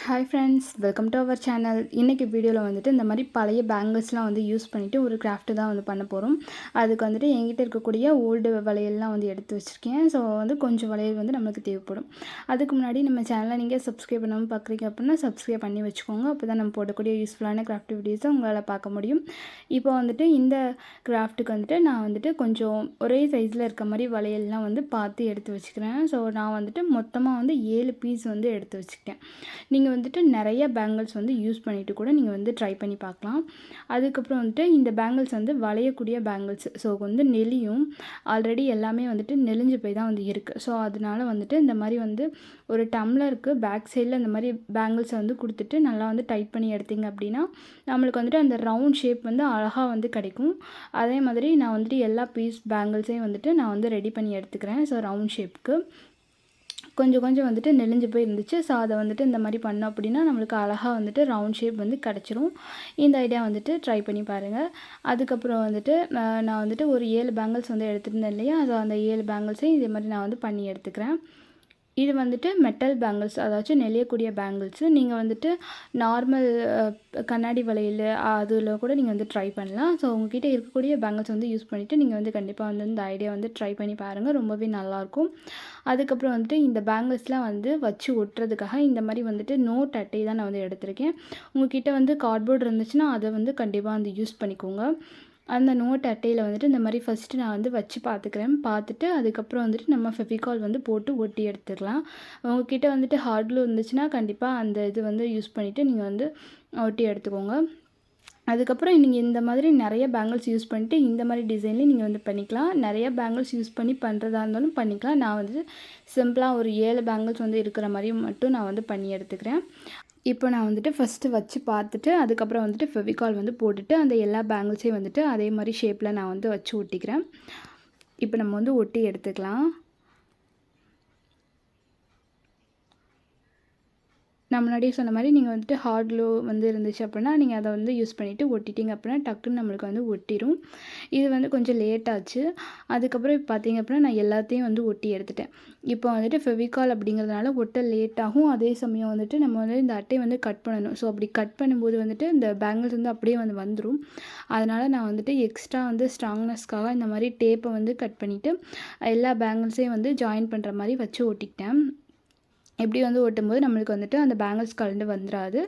Hi friends, welcome to our channel. இன்றைக்கி வீடியோவில் வந்துட்டு இந்த மாதிரி பழைய பேங்கிள்ஸ்லாம் வந்து யூஸ் பண்ணிவிட்டு ஒரு கிராஃப்ட்டு தான் வந்து பண்ண போகிறோம். அதுக்கு வந்துட்டு என்கிட்ட இருக்கக்கூடிய ஓல்டு வளையல்லாம் வந்து எடுத்து வச்சுருக்கேன். ஸோ வந்து கொஞ்சம் வளையல் வந்து நம்மளுக்கு தேவைப்படும். அதுக்கு முன்னாடி நம்ம சேனலை நீங்கள் சப்ஸ்கிரைப் பண்ணாமல் பார்க்குறீங்க அப்படின்னா சப்ஸ்கிரைப் பண்ணி வச்சுக்கோங்க. அப்போ தான் நம்ம போடக்கூடிய யூஸ்ஃபுல்லான கிராஃப்ட் வீடியோஸை உங்களால் பார்க்க முடியும். இப்போ வந்துட்டு இந்த கிராஃப்ட்டுக்கு வந்துட்டு நான் வந்துட்டு கொஞ்சம் ஒரே சைஸில் இருக்க மாதிரி வளையல்லாம் வந்து பார்த்து எடுத்து வச்சுக்கிறேன். ஸோ நான் வந்துட்டு மொத்தமாக வந்து 7 பீஸ் வந்து எடுத்து வச்சுக்கிட்டேன். நீங்கள் வந்துட்டு நிறைய பேங்கிள்ஸ் வந்து யூஸ் பண்ணிவிட்டு கூட நீங்கள் வந்து ட்ரை பண்ணி பார்க்கலாம். அதுக்கப்புறம் வந்துட்டு இந்த பேங்கிள்ஸ் வந்து வளையக்கூடிய பேங்கிள்ஸ். ஸோ வந்து நெளியும் ஆல்ரெடி எல்லாமே வந்துட்டு நெளிஞ்சு போய் தான் வந்து இருக்குது. ஸோ அதனால வந்துட்டு இந்த மாதிரி வந்து ஒரு டம்ளருக்கு பேக் சைடில் இந்த மாதிரி பேங்கிள்ஸை வந்து கொடுத்துட்டு நல்லா வந்து டைட் பண்ணி எடுத்திங்க அப்படின்னா நம்மளுக்கு வந்துட்டு அந்த ரவுண்ட் ஷேப் வந்து அழகாக வந்து கிடைக்கும். அதே மாதிரி நான் வந்துட்டு எல்லா பீஸ் பேங்கிள்ஸையும் வந்துட்டு நான் வந்து ரெடி பண்ணி எடுத்துக்கிறேன். ஸோ ரவுண்ட் ஷேப்புக்கு கொஞ்சம் வந்துட்டு நெளிஞ்சு போய் இருந்துச்சு. ஸோ அதை வந்துட்டு இந்த மாதிரி பண்ணோம் அப்படின்னா நம்மளுக்கு அழகாக வந்துட்டு ரவுண்ட் ஷேப் வந்து கிடச்சிரும். இந்த ஐடியா வந்துட்டு ட்ரை பண்ணி பாருங்கள். அதுக்கப்புறம் வந்துட்டு நான் வந்துட்டு ஒரு 7 பேங்கிள்ஸ் வந்து எடுத்துருந்தேன் இல்லையா, ஸோ அந்த 7 பேங்கிள்ஸையும் இதே மாதிரி நான் வந்து பண்ணி எடுத்துக்கிறேன். இது வந்துட்டு மெட்டல் பேங்கிள்ஸ், அதாச்சும் நெளியக்கூடிய பேங்கிள்ஸு. நீங்கள் வந்துட்டு நார்மல் கண்ணாடி வளையல் அதில் கூட நீங்கள் வந்து ட்ரை பண்ணலாம். ஸோ உங்கள்கிட்ட இருக்கக்கூடிய பேங்கிள்ஸ் வந்து யூஸ் பண்ணிவிட்டு நீங்கள் வந்து கண்டிப்பாக வந்து இந்த ஐடியா வந்து ட்ரை பண்ணி பாருங்கள். ரொம்பவே நல்லாயிருக்கும். அதுக்கப்புறம் வந்துட்டு இந்த பேங்கிள்ஸ்லாம் வந்து வச்சு ஒட்டுறதுக்காக இந்த மாதிரி வந்துட்டு நோட் அட்டை தான் நான் வந்து எடுத்திருக்கேன். உங்கள்கிட்ட வந்து கார்ட்போர்ட் இருந்துச்சுன்னா அதை வந்து கண்டிப்பாக வந்து யூஸ் பண்ணிக்கோங்க. அந்த நோட் அட்டையில் வந்துட்டு இந்த மாதிரி ஃபஸ்ட்டு நான் வந்து வச்சு பார்த்துட்டு அதுக்கப்புறம் வந்துட்டு நம்ம ஃபெவிகால் வந்து போட்டு ஒட்டி எடுத்துக்கலாம். உங்கள்கிட்ட வந்துட்டு ஹார்ட் க்ளூ இருந்துச்சுன்னா கண்டிப்பாக அந்த இது வந்து யூஸ் பண்ணிவிட்டு நீங்கள் வந்து ஒட்டி எடுத்துக்கோங்க. அதுக்கப்புறம் நீங்கள் இந்த மாதிரி நிறைய பேங்கிள்ஸ் யூஸ் பண்ணிட்டு இந்த மாதிரி டிசைன்லேயும் நீங்கள் வந்து பண்ணிக்கலாம். நிறைய பேங்கிள்ஸ் யூஸ் பண்ணி பண்ணுறதா இருந்தாலும் பண்ணிக்கலாம். நான் வந்துட்டு சிம்பிளாக ஒரு 7 பேங்கிள்ஸ் வந்து இருக்கிற மாதிரி மட்டும் நான் வந்து பண்ணி எடுத்துக்கிறேன். இப்போ நான் வந்துட்டு ஃபஸ்ட்டு வச்சு பார்த்துட்டு அதுக்கப்புறம் வந்துட்டு ஃபெவிகால் வந்து போட்டுட்டு அந்த எல்லா பேங்கிள்ஸையும் வந்துட்டு அதே மாதிரி ஷேப்பில் நான் வந்து வச்சு ஒட்டிக்கிறேன். இப்போ நம்ம வந்து ஒட்டி எடுத்துக்கலாம். நான் முன்னாடியே சொன்ன மாதிரி நீங்கள் வந்துட்டு ஹார்ட் க்ளூ வந்து இருந்துச்சு அப்படின்னா நீங்கள் அதை வந்து யூஸ் பண்ணிவிட்டு ஒட்டிட்டிங்க அப்படின்னா டக்குன்னு நம்மளுக்கு வந்து ஒட்டிடும். இது வந்து கொஞ்சம் லேட் ஆச்சு. அதுக்கப்புறம் இப்போ பார்த்தீங்க அப்படின்னா நான் எல்லாத்தையும் வந்து ஒட்டி எடுத்துட்டேன். இப்போ வந்துட்டு ஃபெவிகால் அப்படிங்கிறதுனால ஒட்ட லேட் ஆகும். அதே சமயம் வந்துட்டு நம்ம வந்து இந்த அட்டையை வந்து கட் பண்ணணும். ஸோ அப்படி கட் பண்ணும்போது வந்துட்டு இந்த பேங்கிள்ஸ் வந்து அப்படியே வந்து வந்துடும். அதனால் நான் வந்துட்டு எக்ஸ்ட்ரா வந்து ஸ்ட்ராங்னஸ்க்காக இந்த மாதிரி டேப்பை வந்து கட் பண்ணிவிட்டு எல்லா பேங்கிள்ஸையும் வந்து ஜாயின் பண்ணுற மாதிரி வச்சு ஒட்டிக்கிட்டேன். எப்படி வந்து ஒட்டும்போது நம்மளுக்கு வந்துட்டு அந்த பேங்கிள்ஸ் கழண்டு வந்துடாது.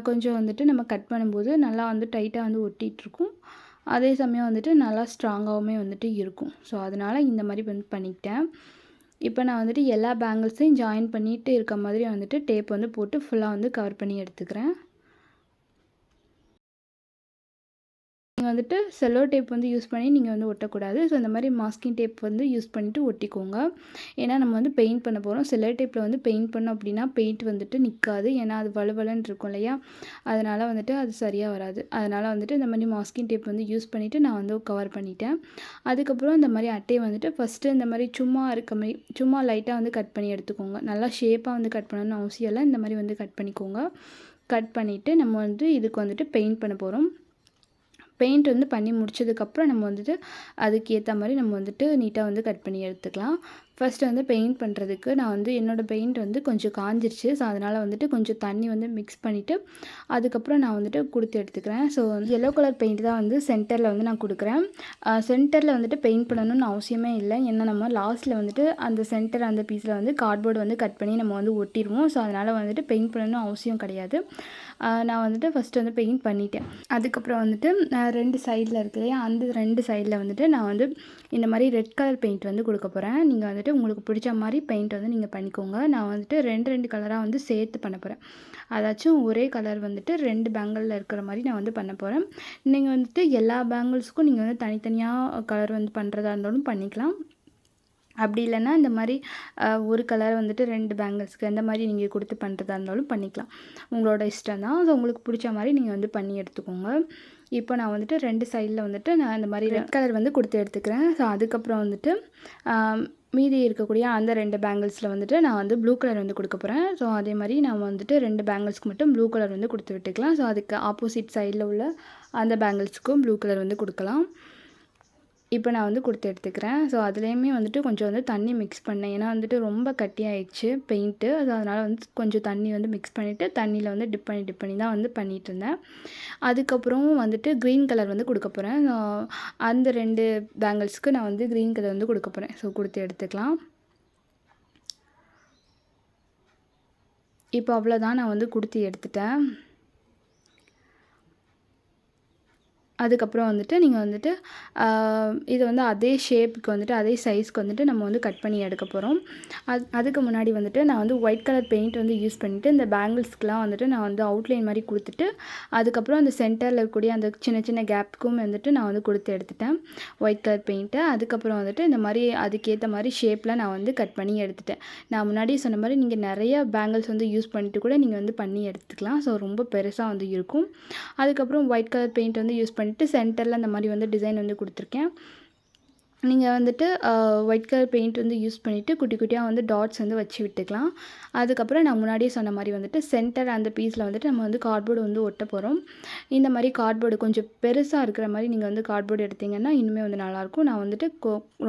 கொஞ்சம் வந்துட்டு நம்ம கட் பண்ணும்போது நல்லா வந்து டைட்டாக வந்து ஒட்டிகிட்ருக்கும். அதே சமயம் வந்துட்டு நல்லா ஸ்ட்ராங்காகவுமே வந்துட்டு இருக்கும். ஸோ அதனால் இந்த மாதிரி வந்து பண்ணிக்கிட்டேன். இப்போ நான் வந்துட்டு எல்லா பேங்கிள்ஸையும் ஜாயின் பண்ணிட்டு இருக்க மாதிரி வந்துட்டு டேப் வந்து போட்டு ஃபுல்லாக வந்து கவர் பண்ணி எடுத்துக்கிறேன். நீங்கள் வந்துட்டு செல்லோ டேப் வந்து யூஸ் பண்ணி நீங்கள் வந்து ஒட்டக்கூடாது. ஸோ இந்த மாதிரி மாஸ்கிங் டேப் வந்து யூஸ் பண்ணிவிட்டு ஒட்டிக்கோங்க. ஏன்னா நம்ம வந்து பெயிண்ட் பண்ண போகிறோம். செல்லோ டேப்பில் வந்து பெயிண்ட் பண்ணோம் அப்படின்னா பெயிண்ட் வந்துட்டு நிற்காது. ஏன்னா அது வலுவலன்னு இருக்கும் இல்லையா, அதனால் வந்துட்டு அது சரியாக வராது. அதனால் வந்துட்டு இந்த மாதிரி மாஸ்கிங் டேப் வந்து யூஸ் பண்ணிவிட்டு நான் வந்து கவர் பண்ணிட்டேன். அதுக்கப்புறம் இந்த மாதிரி அட்டையை வந்துட்டு ஃபஸ்ட்டு இந்த மாதிரி சும்மா லைட்டாக வந்து கட் பண்ணி எடுத்துக்கோங்க. நல்லா ஷேப்பாக வந்து கட் பண்ணணும்னு அவசியம் இல்லை. இந்த மாதிரி வந்து கட் பண்ணிக்கோங்க. கட் பண்ணிவிட்டு நம்ம வந்து இதுக்கு வந்துட்டு பெயிண்ட் பண்ண போகிறோம். பெயிண்ட் வந்து பண்ணி முடிச்சதுக்கப்புறம் நம்ம வந்துட்டு அதுக்கு ஏற்ற மாதிரி நம்ம வந்துட்டு நீட்டாக வந்து கட் பண்ணி எடுத்துக்கலாம். ஃபஸ்ட்டு வந்து பெயிண்ட் பண்ணுறதுக்கு நான் வந்து என்னோடய பெயிண்ட் வந்து கொஞ்சம் காஞ்சிருச்சு. ஸோ அதனால் வந்துட்டு கொஞ்சம் தண்ணி வந்து மிக்ஸ் பண்ணிவிட்டு அதுக்கப்புறம் நான் வந்துட்டு கொடுத்து எடுத்துக்கிறேன். ஸோ எல்லோ கலர் பெயிண்ட் தான் வந்து சென்டரில் வந்து நான் கொடுக்குறேன். சென்டரில் வந்துட்டு பெயிண்ட் பண்ணணும்னு அவசியமே இல்லை. ஏன்னா நம்ம லாஸ்ட்டில் வந்துட்டு அந்த சென்டர் அந்த பீஸில் வந்து கார்ட்போர்டு வந்து கட் பண்ணி நம்ம வந்து ஒட்டிடுவோம். ஸோ அதனால் வந்துட்டு பெயிண்ட் பண்ணணும்னு அவசியம் கிடையாது. நான் வந்துட்டு ஃபஸ்ட்டு வந்து பெயிண்ட் பண்ணிட்டேன். அதுக்கப்புறம் வந்துட்டு 2 சைடில் இருக்கு இல்லையா, அந்த 2 சைடில் வந்துட்டு நான் வந்து இந்த மாதிரி ரெட் கலர் பெயிண்ட் வந்து கொடுக்க போகிறேன். நீங்கள் வந்துட்டு உங்களுக்கு பிடிச்ச மாதிரி பெயிண்ட் வந்து நீங்கள் பண்ணிக்கோங்க. நான் வந்துட்டு 2 கலராக வந்து சேர்த்து பண்ண போகிறேன். அதாச்சும் ஒரே கலர் வந்துட்டு 2 பேங்கிளில் இருக்கிற மாதிரி நான் வந்து பண்ண போகிறேன். நீங்கள் வந்துட்டு எல்லா பேங்கிள்ஸுக்கும் நீங்கள் வந்து தனித்தனியாக கலர் வந்து பண்ணுறதா இருந்தாலும் பண்ணிக்கலாம். அப்படி இல்லைன்னா இந்த மாதிரி ஒரு கலர் வந்துட்டு 2 பேங்கிள்ஸ்க்கு அந்த மாதிரி நீங்கள் கொடுத்து பண்ணுறதா இருந்தாலும் பண்ணிக்கலாம். உங்களோட இஷ்டம் தான். ஸோ உங்களுக்கு பிடிச்ச மாதிரி நீங்கள் வந்து பண்ணி எடுத்துக்கோங்க. இப்போ நான் வந்துட்டு 2 சைடில் வந்துட்டு நான் இந்த மாதிரி ரெட் கலர் வந்து கொடுத்து எடுத்துக்கிறேன். ஸோ அதுக்கப்புறம் வந்துட்டு மீதி இருக்கக்கூடிய அந்த 2 பேங்கிள்ஸில் வந்துட்டு நான் வந்து ப்ளூ கலர் வந்து கொடுக்க போகிறேன். ஸோ அதே மாதிரி நான் வந்துட்டு 2 பேங்கிள்ஸ்க்கு மட்டும் ப்ளூ கலர் வந்து கொடுத்து விட்டுக்கலாம். ஸோ அதுக்கு ஆப்போசிட் சைடில் உள்ள அந்த பேங்கிள்ஸுக்கும் ப்ளூ கலர் வந்து கொடுக்கலாம். இப்போ நான் வந்து கொடுத்து எடுத்துக்கிறேன். ஸோ அதுலேயுமே வந்துட்டு கொஞ்சம் வந்து தண்ணி மிக்ஸ் பண்ணேன். ஏன்னா வந்துட்டு ரொம்ப கட்டியாயிடுச்சு பெயிண்ட்டு. அதனால் வந்து கொஞ்சம் தண்ணி வந்து மிக்ஸ் பண்ணிவிட்டு தண்ணியில் வந்து டிப் பண்ணி தான் வந்து பண்ணிகிட்ருந்தேன். அதுக்கப்புறம் வந்துட்டு க்ரீன் கலர் வந்து கொடுக்க போகிறேன். அந்த 2 பேங்கிள்ஸ்க்கு நான் வந்து க்ரீன் கலர் வந்து கொடுக்க போகிறேன். ஸோ கொடுத்து எடுத்துக்கலாம். இப்போ அவ்வளோதான், நான் வந்து கொடுத்து எடுத்துட்டேன். அதுக்கப்புறம் வந்துட்டு நீங்கள் வந்துட்டு இது வந்து அதே ஷேப்புக்கு வந்துட்டு அதே சைஸ்க்கு வந்துட்டு நம்ம வந்து கட் பண்ணி எடுக்க போகிறோம். அதுக்கு முன்னாடி வந்துட்டு நான் வந்து ஒயிட் கலர் பெயிண்ட் வந்து யூஸ் பண்ணிவிட்டு இந்த பேங்கிள்ஸ்க்குலாம் வந்துட்டு நான் வந்து அவுட்லைன் மாதிரி கொடுத்துட்டு அதுக்கப்புறம் அந்த சென்டரில் இருக்கக்கூடிய அந்த சின்ன சின்ன கேப்புக்கும் வந்துட்டு நான் வந்து கொடுத்து எடுத்துட்டேன் ஒயிட் கலர் பெயிண்ட்டை. அதுக்கப்புறம் வந்துட்டு இந்த மாதிரி அதுக்கேற்ற மாதிரி ஷேப்பில் நான் வந்து கட் பண்ணி எடுத்துட்டேன். நான் முன்னாடியே சொன்ன மாதிரி நீங்கள் நிறைய பேங்கிள்ஸ் வந்து யூஸ் பண்ணிட்டு கூட நீங்கள் வந்து பண்ணி எடுத்துக்கலாம். ஸோ ரொம்ப பெருசாக வந்து இருக்கும். அதுக்கப்புறம் ஒயிட் கலர் பெயிண்ட் வந்து யூஸ் பண்ணிவிட்டு சென்டரில் அந்த மாதிரி வந்து டிசைன் வந்து கொடுத்துருக்கேன். நீங்கள் வந்துட்டு ஒயிட் கலர் பெயிண்ட் வந்து யூஸ் பண்ணிவிட்டு குட்டி குட்டியாக வந்து டாட்ஸ் வந்து வச்சு விட்டுக்கலாம். அதுக்கப்புறம் நான் முன்னாடியே சொன்ன மாதிரி வந்துட்டு சென்டர் அந்த பீஸில் வந்துட்டு நம்ம வந்து கார்ட்போர்டு வந்து ஒட்ட போகிறோம். இந்த மாதிரி கார்ட்போர்டு கொஞ்சம் பெருசாக இருக்கிற மாதிரி நீங்கள் வந்து கார்ட்போர்டு எடுத்திங்கன்னா இன்னுமே வந்து நல்லாயிருக்கும். நான் வந்துட்டு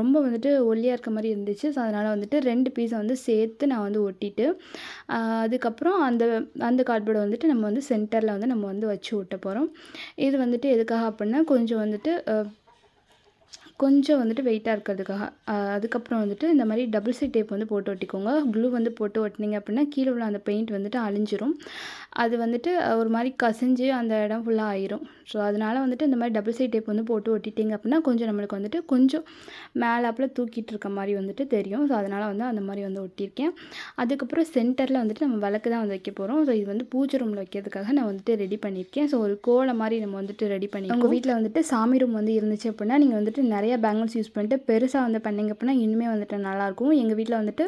ரொம்ப வந்துட்டு ஒல்லியாக இருக்க மாதிரி இருந்துச்சு. ஸோ அதனால் வந்துட்டு 2 பீஸை வந்து சேர்த்து நான் வந்து ஒட்டிட்டு அதுக்கப்புறம் அந்த கார்ட்போர்டை வந்துட்டு நம்ம வந்து சென்டரில் வந்து நம்ம வந்து வச்சு ஒட்ட போகிறோம். இது வந்துட்டு எதுக்காக அப்படின்னா கொஞ்சம் வந்துட்டு வெயிட்டாக இருக்கிறதுக்காக. அதுக்கப்புறம் வந்துட்டு இந்த மாதிரி டபுள் சைட் டேப் வந்து போட்டு ஒட்டிக்கோங்க. க்ளூ வந்து போட்டு ஒட்டினீங்க அப்படின்னா கீழே உள்ள அந்த பெயிண்ட் வந்துட்டு அழிஞ்சிரும். அது வந்துட்டு ஒரு மாதிரி கசிஞ்சு அந்த இடம் ஃபுல்லாக ஆயிரும். ஸோ அதனால் வந்துட்டு இந்த மாதிரி டபுள் சைட் டேப் வந்து போட்டு ஒட்டிட்டிங்க அப்படின்னா கொஞ்சம் நம்மளுக்கு வந்துட்டு கொஞ்சம் மேலாப்பில் தூக்கிட்டு இருக்க மாதிரி வந்துட்டு தெரியும். ஸோ அதனால் வந்து அந்த மாதிரி வந்து ஒட்டியிருக்கேன். அதுக்கப்புறம் சென்டரில் வந்துட்டு நம்ம விளக்கு தான் வந்து வைக்க போகிறோம். ஸோ இது வந்து பூஜை ரூமில் வைக்கிறதுக்காக நான் வந்துட்டு ரெடி பண்ணியிருக்கேன். ஸோ ஒரு கோலம் மாதிரி நம்ம வந்துட்டு ரெடி பண்ணி உங்கள் வீட்டில் வந்துட்டு சாமி ரூம் வந்து இருந்துச்சு அப்படின்னா நீங்கள் வந்துட்டு நிறைய பேங்கிள்ஸ் யூஸ் பண்ணிட்டு பெருசாக வந்து பண்ணிங்க அப்படின்னா இன்னுமே வந்துட்டு நல்லாயிருக்கும். எங்கள் வீட்டில் வந்துட்டு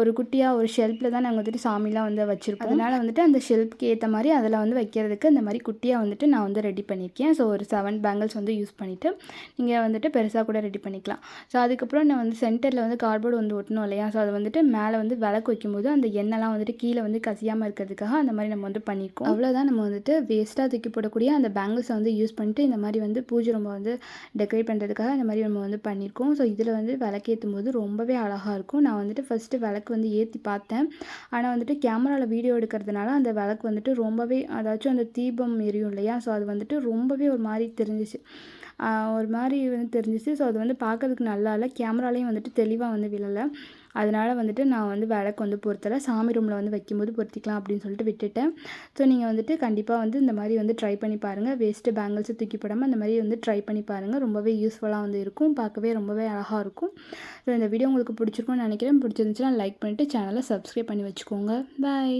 ஒரு குட்டியாக ஒரு ஷெல்ஃபில் தான் நாங்கள் வந்துட்டு சாமிலாம் வந்து வச்சுருப்போம். அதனால் வந்துட்டு அந்த ஷெல்ஃப்க்கு ஏற்ற மாதிரி அதில் வந்து வைக்கிறதுக்கு இந்த மாதிரி குட்டியாக வந்துட்டு நான் வந்து ரெடி பண்ணியிருக்கேன். ஸோ ஒரு 7 பேங்கிள்ஸ் வந்து யூஸ் பண்ணிவிட்டு நீங்கள் வந்துட்டு பெருசாக கூட ரெடி பண்ணிக்கலாம். ஸோ அதுக்கப்புறம் நான் வந்து சென்டரில் வந்து கார்ட்போர்டு வந்து ஒட்டணும் இல்லையா? ஸோ அதை வந்துட்டு மேலே வந்து விளக்கு வைக்கும்போது அந்த எண்ணெய்லாம் வந்துட்டு கீழே வந்து கசியாமல் இருக்கிறதுக்காக அந்த மாதிரி நம்ம வந்து பண்ணியிருக்கோம். அவ்வளோதான், நம்ம வந்துட்டு வேஸ்ட்டாக தூக்கி போடக்கூடிய அந்த பேங்கிள்ஸை வந்து யூஸ் பண்ணிட்டு இந்த மாதிரி வந்து பூஜை ரூமை வந்து டெக்கரேட் பண்ணுறதுக்காக இந்த மாதிரி நம்ம வந்து பண்ணியிருக்கோம். ஸோ இதில் வந்து விளக்கு ஏற்றும் போது ரொம்பவே அழகாக இருக்கும். நான் வந்துட்டு ஃபஸ்ட்டு விளக்கு வந்து ஏற்றி பார்த்தேன். ஆனால் வந்துட்டு கேமராவில் வீடியோ எடுக்கிறதுனால அந்த விளக்கு வந்துட்டு ரொம்பவே அதாச்சும் அந்த தீபம் எரியும் இல்லையா? ஸோ அது வந்துட்டு ரொம்பவே ஒரு மாதிரி தெரிஞ்சிச்சு. ஸோ அது வந்து பார்க்கறதுக்கு நல்லா இல்லை. கேமராலேயும் வந்துட்டு தெளிவாக வந்து விழலை. அதனால் வந்துட்டு நான் வந்து விளக்கு வந்து பொருத்தலை. சாமி ரூமில் வந்து வைக்கும்போது பொருத்திக்கலாம் அப்படின்னு சொல்லிட்டு விட்டுட்டேன். ஸோ நீங்கள் வந்துட்டு கண்டிப்பாக வந்து இந்த மாதிரி வந்து ட்ரை பண்ணி பாருங்கள். வேஸ்ட்டு பேங்கிள்ஸை தூக்கி போடாமல் இந்த மாதிரி வந்து ட்ரை பண்ணி பாருங்கள். ரொம்பவே யூஸ்ஃபுல்லாக வந்து இருக்கும். பார்க்கவே ரொம்பவே அழகாக இருக்கும். ஸோ இந்த வீடியோ உங்களுக்கு பிடிச்சிருக்கும்னு நினைக்கிறேன். பிடிச்சிருந்துச்சுன்னா லைக் பண்ணிவிட்டு சேனலை சப்ஸ்கிரைப் பண்ணி வச்சுக்கோங்க. பாய்.